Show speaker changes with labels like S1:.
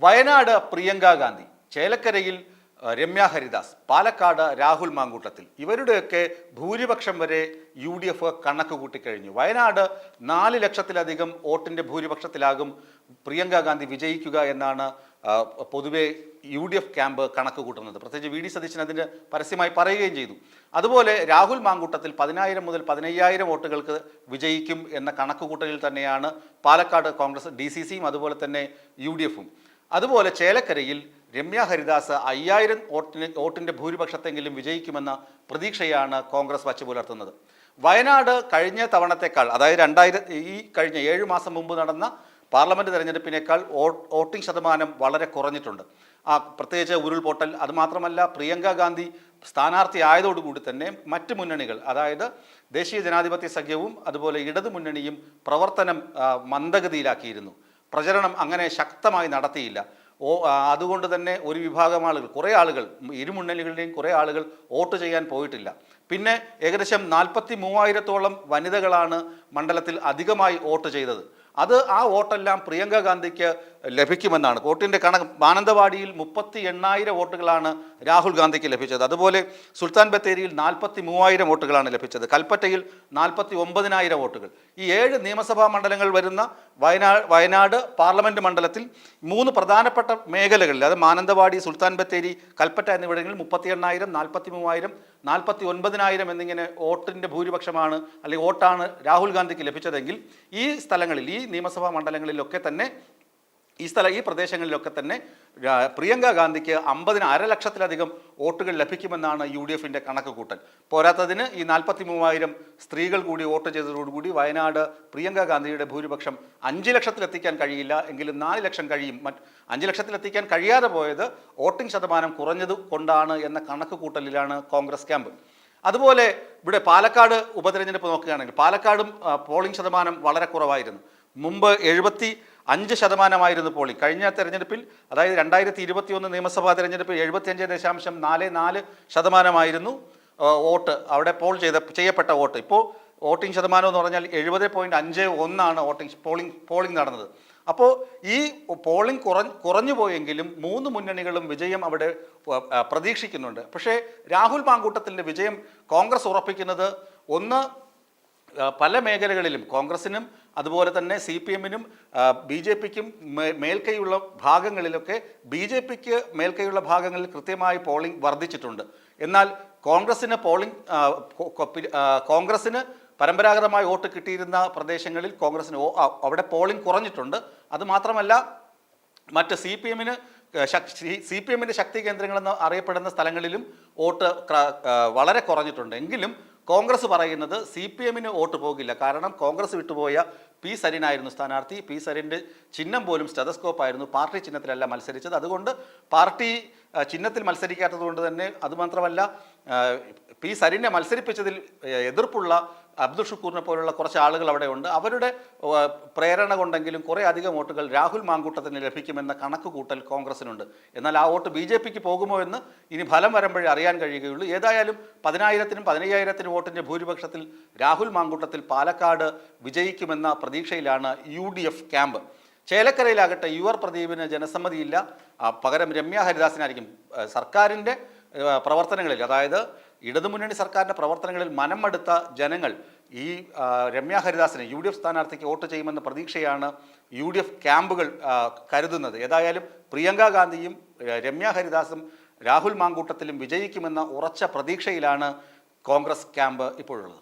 S1: വയനാട് പ്രിയങ്ക ഗാന്ധി, ചേലക്കരയിൽ രമ്യ ഹരിദാസ്, പാലക്കാട് രാഹുൽ മാങ്കൂട്ടത്തിൽ, ഇവരുടെയൊക്കെ ഭൂരിപക്ഷം വരെ UDF കണക്ക് കൂട്ടിക്കഴിഞ്ഞു. വയനാട് 4 ലക്ഷത്തിലധികം വോട്ടിൻ്റെ ഭൂരിപക്ഷത്തിലാകും പ്രിയങ്ക ഗാന്ധി വിജയിക്കുക എന്നാണ് പൊതുവെ UDF ക്യാമ്പ് കണക്ക് കൂട്ടുന്നത്. പ്രത്യേകിച്ച് VD സതീശൻ അതിന് പരസ്യമായി പറയുകയും ചെയ്തു. അതുപോലെ രാഹുൽ മാങ്കൂട്ടത്തിൽ 10,000 മുതൽ 15,000 വോട്ടുകൾക്ക് വിജയിക്കും എന്ന കണക്കുകൂട്ടലിൽ തന്നെയാണ് പാലക്കാട് കോൺഗ്രസ് DCCയും അതുപോലെ തന്നെ UDFും. അതുപോലെ ചേലക്കരയിൽ രമ്യ ഹരിദാസ് 5,000 വോട്ടിൻ്റെ ഭൂരിപക്ഷത്തെങ്കിലും വിജയിക്കുമെന്ന പ്രതീക്ഷയാണ് കോൺഗ്രസ് വച്ചു പുലർത്തുന്നത്. വയനാട് കഴിഞ്ഞ തവണത്തേക്കാൾ, അതായത് ഈ കഴിഞ്ഞ 7 മാസം മുമ്പ് നടന്ന പാർലമെൻറ്റ് തെരഞ്ഞെടുപ്പിനേക്കാൾ വോട്ടിംഗ് ശതമാനം വളരെ കുറഞ്ഞിട്ടുണ്ട്. പ്രത്യേകിച്ച് ഉരുൾപൊട്ടൽ, അതുമാത്രമല്ല പ്രിയങ്ക ഗാന്ധി സ്ഥാനാർത്ഥി ആയതോടുകൂടി തന്നെ മറ്റ് മുന്നണികൾ, അതായത് ദേശീയ ജനാധിപത്യ സഖ്യവും അതുപോലെ ഇടതു മുന്നണിയും പ്രവർത്തനം മന്ദഗതിയിലാക്കിയിരുന്നു. പ്രചരണം അങ്ങനെ ശക്തമായി നടത്തിയില്ല. അതുകൊണ്ട് തന്നെ ഒരു വിഭാഗം ആളുകൾ, കുറേ ആളുകൾ, ഇരു മുന്നണികളുടെയും കുറേ ആളുകൾ വോട്ട് ചെയ്യാൻ പോയിട്ടില്ല. പിന്നെ ഏകദേശം 43,000-ഓളം വനിതകളാണ് മണ്ഡലത്തിൽ അധികമായി വോട്ട് ചെയ്തത്. ആ വോട്ടെല്ലാം പ്രിയങ്ക ഗാന്ധിക്ക് ലഭിക്കുമെന്നാണ് വോട്ടിൻ്റെ കണക്ക്. മാനന്തവാടിയിൽ 38,000 വോട്ടുകളാണ് രാഹുൽ ഗാന്ധിക്ക് ലഭിച്ചത്. അതുപോലെ സുൽത്താൻ ബത്തേരിയിൽ 43,000 വോട്ടുകളാണ് ലഭിച്ചത്. കൽപ്പറ്റയിൽ 49,000 വോട്ടുകൾ. ഈ 7 നിയമസഭാ മണ്ഡലങ്ങൾ വരുന്ന വയനാട് പാർലമെൻറ്റ് മണ്ഡലത്തിൽ 3 പ്രധാനപ്പെട്ട മേഖലകളിൽ, അത് മാനന്തവാടി, സുൽത്താൻ ബത്തേരി, കൽപ്പറ്റ എന്നിവിടങ്ങളിൽ 38,000, 43,000, 49,000 എന്നിങ്ങനെ വോട്ടിൻ്റെ ഭൂരിപക്ഷമാണ്, അല്ലെങ്കിൽ വോട്ടാണ് രാഹുൽ ഗാന്ധിക്ക് ലഭിച്ചതെങ്കിൽ ഈ സ്ഥലങ്ങളിൽ, ഈ നിയമസഭാ മണ്ഡലങ്ങളിലൊക്കെ തന്നെ, ഈ പ്രദേശങ്ങളിലൊക്കെ തന്നെ പ്രിയങ്ക ഗാന്ധിക്ക് 1.5 ലക്ഷത്തിലധികം വോട്ടുകൾ ലഭിക്കുമെന്നാണ് UDFിൻ്റെ കണക്ക് കൂട്ടൽ. പോരാത്തതിന് ഈ 43,000 സ്ത്രീകൾ കൂടി വോട്ട് ചെയ്തതോടുകൂടി വയനാട് പ്രിയങ്ക ഗാന്ധിയുടെ ഭൂരിപക്ഷം 5 ലക്ഷത്തിലെത്തിക്കാൻ കഴിയില്ല, എങ്കിലും 4 ലക്ഷം കഴിയും. 5 ലക്ഷത്തിലെത്തിക്കാൻ കഴിയാതെ പോയത് വോട്ടിംഗ് ശതമാനം കുറഞ്ഞത് കൊണ്ടാണ് എന്ന കണക്ക് കൂട്ടലിലാണ് കോൺഗ്രസ് ക്യാമ്പ്. അതുപോലെ ഇവിടെ പാലക്കാട് ഉപതെരഞ്ഞെടുപ്പ് നോക്കുകയാണെങ്കിൽ പാലക്കാടും പോളിംഗ് ശതമാനം വളരെ കുറവായിരുന്നു. മുമ്പ് 75% പോളിംഗ്. കഴിഞ്ഞ തെരഞ്ഞെടുപ്പിൽ, അതായത് 2021 നിയമസഭാ തെരഞ്ഞെടുപ്പിൽ 75.4% വോട്ട് അവിടെ ചെയ്യപ്പെട്ട വോട്ട്. ഇപ്പോൾ വോട്ടിംഗ് ശതമാനം എന്ന് പറഞ്ഞാൽ 70.51 പോളിംഗ് നടന്നത്. അപ്പോൾ ഈ പോളിംഗ് കുറഞ്ഞു പോയെങ്കിലും 3 മുന്നണികളും വിജയം അവിടെ പ്രതീക്ഷിക്കുന്നുണ്ട്. പക്ഷേ രാഹുൽ മാങ്കൂട്ടത്തിൻ്റെ വിജയം കോൺഗ്രസ് ഉറപ്പിക്കുന്നത്, ഒന്ന്, പല മേഖലകളിലും കോൺഗ്രസിനും അതുപോലെ തന്നെ CPMനും BJPക്കും മേൽക്കൈയുള്ള ഭാഗങ്ങളിലൊക്കെ, BJPക്ക് മേൽക്കൈയുള്ള ഭാഗങ്ങളിൽ കൃത്യമായി പോളിംഗ് വർദ്ധിച്ചിട്ടുണ്ട്. എന്നാൽ കോൺഗ്രസിന് പരമ്പരാഗതമായി വോട്ട് കിട്ടിയിരുന്ന പ്രദേശങ്ങളിൽ അവിടെ പോളിംഗ് കുറഞ്ഞിട്ടുണ്ട്. അതുമാത്രമല്ല, മറ്റ് CPMൻ്റെ ശക്തി കേന്ദ്രങ്ങളെന്ന് അറിയപ്പെടുന്ന സ്ഥലങ്ങളിലും വോട്ട് വളരെ കുറഞ്ഞിട്ടുണ്ട്. എങ്കിലും കോൺഗ്രസ് പറയുന്നത് CPMന് വോട്ട് പോകില്ല. കാരണം കോൺഗ്രസ് വിട്ടുപോയ P. സരിനായിരുന്നു സ്ഥാനാർത്ഥി. P. സരിൻ്റെ ചിഹ്നം പോലും സ്റ്റെതസ്കോപ്പ് ആയിരുന്നു. പാർട്ടി ചിഹ്നത്തിലല്ല മത്സരിച്ചത്. അതുകൊണ്ട് പാർട്ടി ചിഹ്നത്തിൽ മത്സരിക്കാത്തത് കൊണ്ട് തന്നെ, അതുമാത്രമല്ല P. സരിനെ മത്സരിപ്പിച്ചതിൽ എതിർപ്പുള്ള അബ്ദുൾ ഷുക്കൂറിനെ പോലുള്ള കുറച്ച് ആളുകൾ അവിടെ ഉണ്ട്. അവരുടെ പ്രേരണ കൊണ്ടെങ്കിലും കുറേ അധികം വോട്ടുകൾ രാഹുൽ മാങ്കൂട്ടത്തിന് ലഭിക്കുമെന്ന കണക്ക് കൂട്ടൽ കോൺഗ്രസിനുണ്ട്. എന്നാൽ ആ വോട്ട് BJPക്ക് പോകുമോ എന്ന് ഇനി ഫലം വരുമ്പോഴേ അറിയാൻ കഴിയുകയുള്ളൂ. ഏതായാലും 10,000-നും 15,000-നും വോട്ടിൻ്റെ ഭൂരിപക്ഷത്തിൽ രാഹുൽ മാങ്കൂട്ടത്തിൽ പാലക്കാട് വിജയിക്കുമെന്ന പ്രതീക്ഷയിലാണ് UDF ക്യാമ്പ്. ചേലക്കരയിലാകട്ടെ UR പ്രദീപിന് ജനസമ്മതിയില്ല. പകരം രമ്യ ഹരിദാസിനായിരിക്കും. സർക്കാരിൻ്റെ പ്രവർത്തനങ്ങളിൽ, അതായത് ഇടതുമുന്നണി സർക്കാരിൻ്റെ പ്രവർത്തനങ്ങളിൽ മനം മടുത്ത ജനങ്ങൾ ഈ രമ്യ ഹരിദാസിനെ, UDF സ്ഥാനാർത്ഥിക്ക് വോട്ട് ചെയ്യുമെന്ന പ്രതീക്ഷയാണ് UDF ക്യാമ്പുകൾ കരുതുന്നത്. ഏതായാലും പ്രിയങ്ക ഗാന്ധിയും രമ്യ ഹരിദാസും രാഹുൽ മാങ്കൂട്ടത്തിലും വിജയിക്കുമെന്ന ഉറച്ച പ്രതീക്ഷയിലാണ് കോൺഗ്രസ് ക്യാമ്പ് ഇപ്പോഴുള്ളത്.